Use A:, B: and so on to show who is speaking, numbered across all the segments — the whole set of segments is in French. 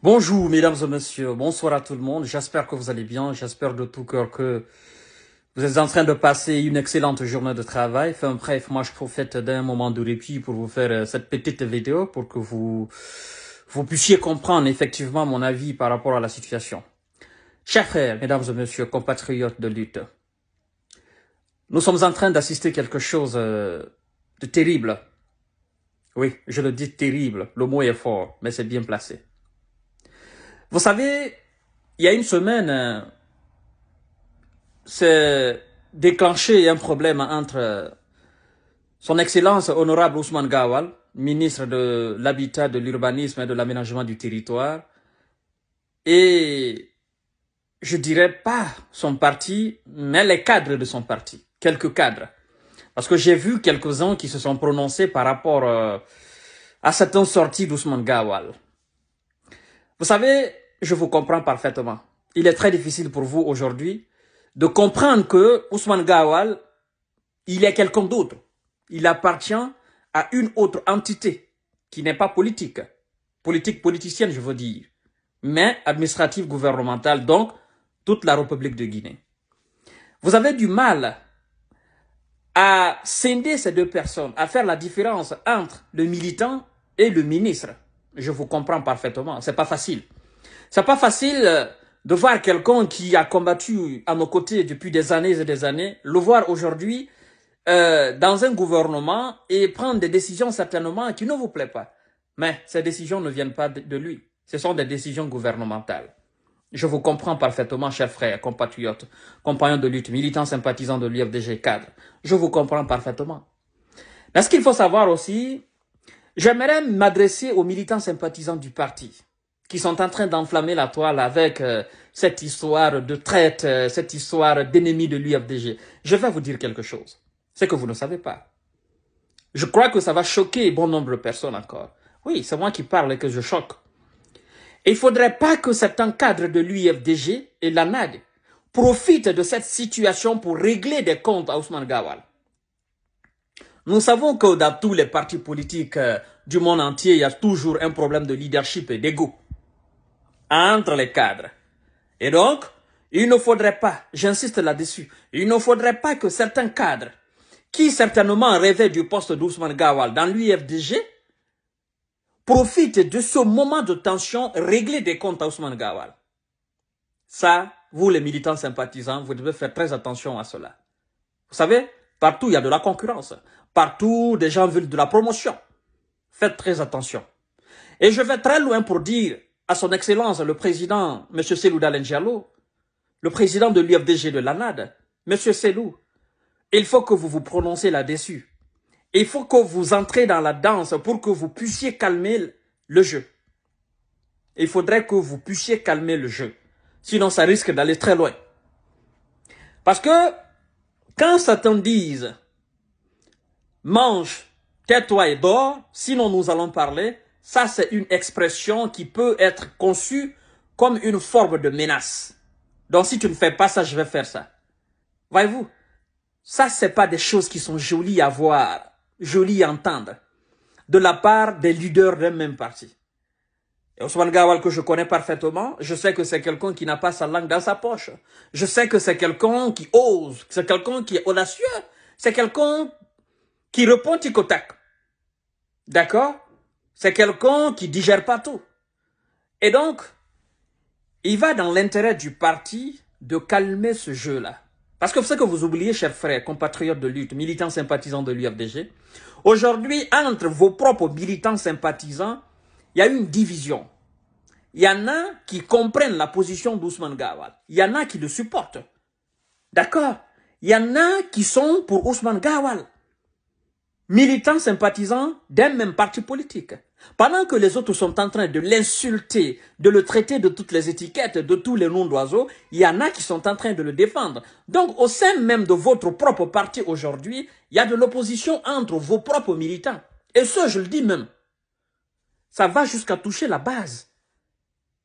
A: Bonjour mesdames et messieurs, bonsoir à tout le monde, j'espère que vous allez bien, j'espère de tout cœur que vous êtes en train de passer une excellente journée de travail. Enfin bref, moi je profite d'un moment de répit pour vous faire cette petite vidéo pour que vous puissiez comprendre effectivement mon avis par rapport à la situation. Chers frères, mesdames et messieurs, compatriotes de lutte, nous sommes en train d'assister à quelque chose de terrible. Oui, je le dis terrible, le mot est fort, mais c'est bien placé. Vous savez, il y a une semaine, s'est déclenché un problème entre son Excellence Honorable Ousmane Gawal, ministre de l'Habitat, de l'Urbanisme et de l'Aménagement du Territoire, et je dirais pas son parti, mais les cadres de son parti, quelques cadres. Parce que j'ai vu quelques-uns qui se sont prononcés par rapport à certaines sorties d'Ousmane Gawal. Vous savez, je vous comprends parfaitement. Il est très difficile pour vous aujourd'hui de comprendre que Ousmane Gawal, il est quelqu'un d'autre. Il appartient à une autre entité qui n'est pas politique. Politicienne, je veux dire. Mais administrative, gouvernementale, donc toute la République de Guinée. Vous avez du mal à scinder ces deux personnes, à faire la différence entre le militant et le ministre. Je vous comprends parfaitement. C'est pas facile. C'est pas facile de voir quelqu'un qui a combattu à nos côtés depuis des années et des années, le voir aujourd'hui dans un gouvernement et prendre des décisions certainement qui ne vous plaisent pas. Mais ces décisions ne viennent pas de lui. Ce sont des décisions gouvernementales. Je vous comprends parfaitement, chers frères, compatriotes, compagnons de lutte, militants sympathisants de l'UFDG cadre. Je vous comprends parfaitement. Mais ce qu'il faut savoir aussi, j'aimerais m'adresser aux militants sympathisants du parti qui sont en train d'enflammer la toile avec cette histoire de traite, cette histoire d'ennemis de l'UFDG. Je vais vous dire quelque chose. C'est que vous ne savez pas. Je crois que ça va choquer bon nombre de personnes encore. Oui, c'est moi qui parle et que je choque. Et il ne faudrait pas que certains cadres de l'UFDG et l'ANAD profitent de cette situation pour régler des comptes à Ousmane Gawal. Nous savons que dans tous les partis politiques du monde entier, il y a toujours un problème de leadership et d'ego entre les cadres. Et donc, il ne faudrait pas, j'insiste là-dessus, il ne faudrait pas que certains cadres qui certainement rêvaient du poste d'Ousmane Gawal dans l'UFDG profitent de ce moment de tension, régler des comptes à Ousmane Gawal. Ça, vous les militants sympathisants, vous devez faire très attention à cela. Vous savez, partout il y a de la concurrence. Partout, des gens veulent de la promotion. Faites très attention. Et je vais très loin pour dire à son Excellence, le président, M. Cellou Dalein Diallo, le président de l'UFDG de l'ANAD, M. Cellou, il faut que vous vous prononcez là-dessus. Il faut que vous entrez dans la danse pour que vous puissiez calmer le jeu. Il faudrait que vous puissiez calmer le jeu. Sinon, ça risque d'aller très loin. Parce que, quand certains disent « mange, tais-toi et dors, sinon nous allons parler », ça c'est une expression qui peut être conçue comme une forme de menace. Donc si tu ne fais pas ça, je vais faire ça. Voyez-vous, ça c'est pas des choses qui sont jolies à voir, jolies à entendre, de la part des leaders d'un même parti. Et Ousmane Gawal, que je connais parfaitement, je sais que c'est quelqu'un qui n'a pas sa langue dans sa poche. Je sais que c'est quelqu'un qui ose, c'est quelqu'un qui est audacieux, c'est quelqu'un qui répond tic au tac. D'accord? C'est quelqu'un qui digère pas tout. Et donc, il va dans l'intérêt du parti de calmer ce jeu-là. Parce que ce que vous oubliez, chers frères, compatriotes de lutte, militants sympathisants de l'UFDG, aujourd'hui, entre vos propres militants sympathisants, il y a une division. Il y en a qui comprennent la position d'Ousmane Gawal. Il y en a qui le supportent. D'accord? Il y en a qui sont pour Ousmane Gawal. Militants sympathisants d'un même parti politique. Pendant que les autres sont en train de l'insulter, de le traiter de toutes les étiquettes, de tous les noms d'oiseaux, il y en a qui sont en train de le défendre. Donc, au sein même de votre propre parti aujourd'hui, il y a de l'opposition entre vos propres militants. Et ça, je le dis même, ça va jusqu'à toucher la base.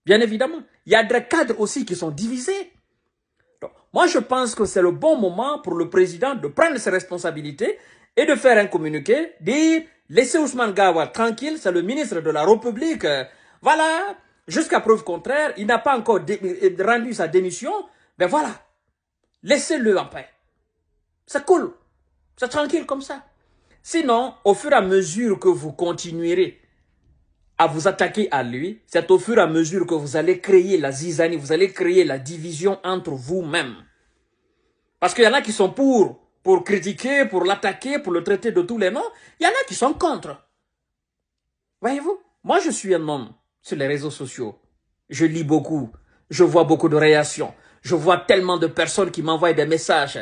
A: Bien évidemment, il y a des cadres aussi qui sont divisés. Donc, moi, je pense que c'est le bon moment pour le président de prendre ses responsabilités et de faire un communiqué, dire, laissez Ousmane Gawal tranquille, c'est le ministre de la République. Voilà, Jusqu'à preuve contraire, il n'a pas encore rendu sa démission. Ben voilà, laissez-le en paix. C'est cool, c'est tranquille comme ça. Sinon, au fur et à mesure que vous continuerez à vous attaquer à lui, c'est au fur et à mesure que vous allez créer la zizanie, vous allez créer la division entre vous-même. Parce qu'il y en a qui sont pour critiquer, pour l'attaquer, pour le traiter de tous les noms. Il y en a qui sont contre. Voyez-vous, moi je suis un homme sur les réseaux sociaux. Je lis beaucoup, je vois beaucoup de réactions. Je vois tellement de personnes qui m'envoient des messages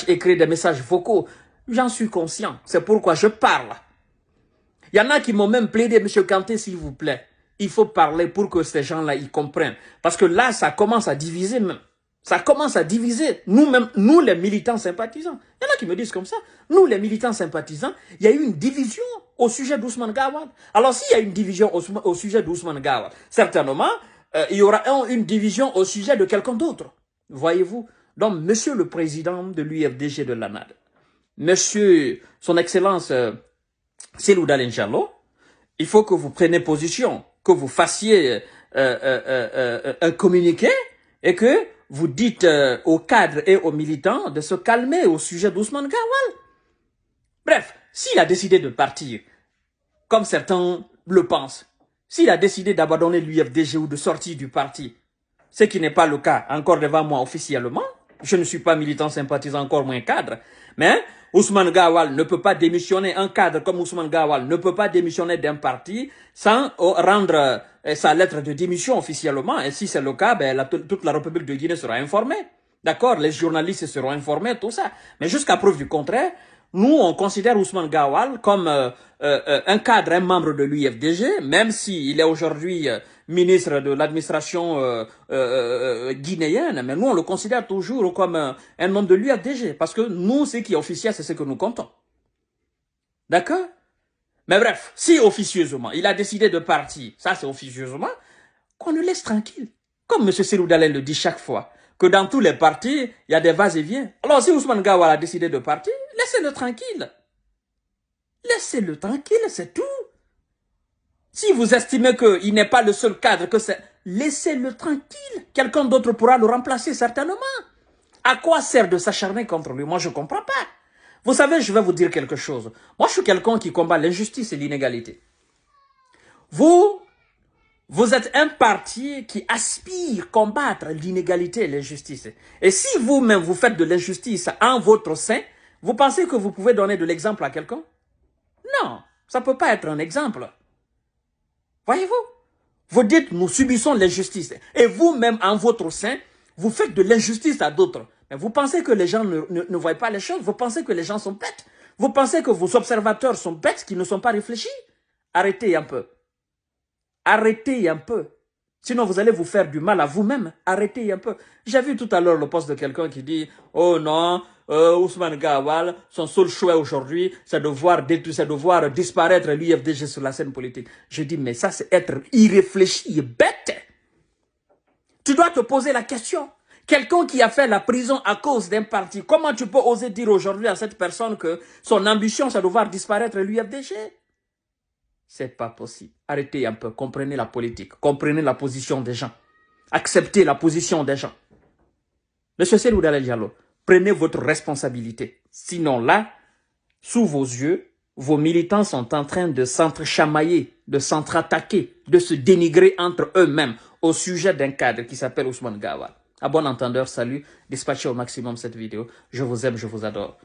A: écrits, des messages vocaux. J'en suis conscient, c'est pourquoi je parle. Il y en a qui m'ont même plaidé, M. Kanté, s'il vous plaît. Il faut parler pour que ces gens-là, ils comprennent. Parce que là, ça commence à diviser même. Ça commence à diviser nous-mêmes, nous les militants sympathisants. Il y en a qui me disent comme ça. Nous les militants sympathisants, il y a eu une division au sujet d'Ousmane Gawal. Alors s'il y a une division au sujet d'Ousmane Gawal, certainement, il y aura une division au sujet de quelqu'un d'autre. Voyez-vous? Donc, monsieur le président de l'UFDG de l'ANAD, monsieur, son excellence Cellou Dalein Diallo, il faut que vous preniez position, que vous fassiez un communiqué et que vous dites aux cadres et aux militants de se calmer au sujet d'Ousmane Gawal. Bref, s'il a décidé de partir, comme certains le pensent, s'il a décidé d'abandonner l'UFDG ou de sortir du parti, ce qui n'est pas le cas encore devant moi officiellement, je ne suis pas militant sympathisant, encore moins cadre, mais Ousmane Gawal ne peut pas démissionner, un cadre comme Ousmane Gawal ne peut pas démissionner d'un parti sans rendre sa lettre de démission officiellement. Et si c'est le cas, ben, toute la République de Guinée sera informée. D'accord? Les journalistes seront informés, tout ça. Mais jusqu'à preuve du contraire, nous, on considère Ousmane Gawal comme un cadre, un membre de l'UFDG, même s'il est aujourd'hui ministre de l'administration guinéenne, mais nous, on le considère toujours comme un membre de l'UFDG, parce que nous, ce qui est officiel, c'est ce que nous comptons. D'accord? Mais bref, si officieusement, il a décidé de partir, ça c'est officieusement, qu'on le laisse tranquille. Comme M. Cellou Dalein le dit chaque fois, que dans tous les partis, il y a des vas-et-vient. Alors si Ousmane Gawal a décidé de partir, laissez-le tranquille. Laissez-le tranquille, c'est tout. Si vous estimez qu'il n'est pas le seul cadre, que c'est, laissez-le tranquille. Quelqu'un d'autre pourra le remplacer certainement. À quoi sert de s'acharner contre lui? Moi, je ne comprends pas. Vous savez, je vais vous dire quelque chose. Moi, je suis quelqu'un qui combat l'injustice et l'inégalité. Vous êtes un parti qui aspire à combattre l'inégalité et l'injustice. Et si vous-même, vous faites de l'injustice en votre sein, vous pensez que vous pouvez donner de l'exemple à quelqu'un? Non, ça ne peut pas être un exemple. Voyez-vous? Vous dites, nous subissons l'injustice. Et vous-même, en votre sein, vous faites de l'injustice à d'autres. Mais vous pensez que les gens ne voient pas les choses? Vous pensez que les gens sont bêtes? Vous pensez que vos observateurs sont bêtes, qui ne sont pas réfléchis? Arrêtez un peu. Arrêtez un peu. Sinon, vous allez vous faire du mal à vous-même. Arrêtez un peu. J'ai vu tout à l'heure le post de quelqu'un qui dit « Oh non, Ousmane Gawal, son seul choix aujourd'hui, c'est de voir disparaître l'UFDG sur la scène politique. » Je dis « Mais ça, c'est être irréfléchi et bête. » Tu dois te poser la question. Quelqu'un qui a fait la prison à cause d'un parti, comment tu peux oser dire aujourd'hui à cette personne que son ambition, c'est de voir disparaître l'UFDG? C'est pas possible. Arrêtez un peu. Comprenez la politique. Comprenez la position des gens. Acceptez la position des gens. Monsieur Cellou Dalein Diallo, prenez votre responsabilité. Sinon là, sous vos yeux, vos militants sont en train de s'entre-chamailler, de s'entre-attaquer, de se dénigrer entre eux-mêmes au sujet d'un cadre qui s'appelle Ousmane Gawal. À bon entendeur, salut. Dispatchez au maximum cette vidéo. Je vous aime, je vous adore.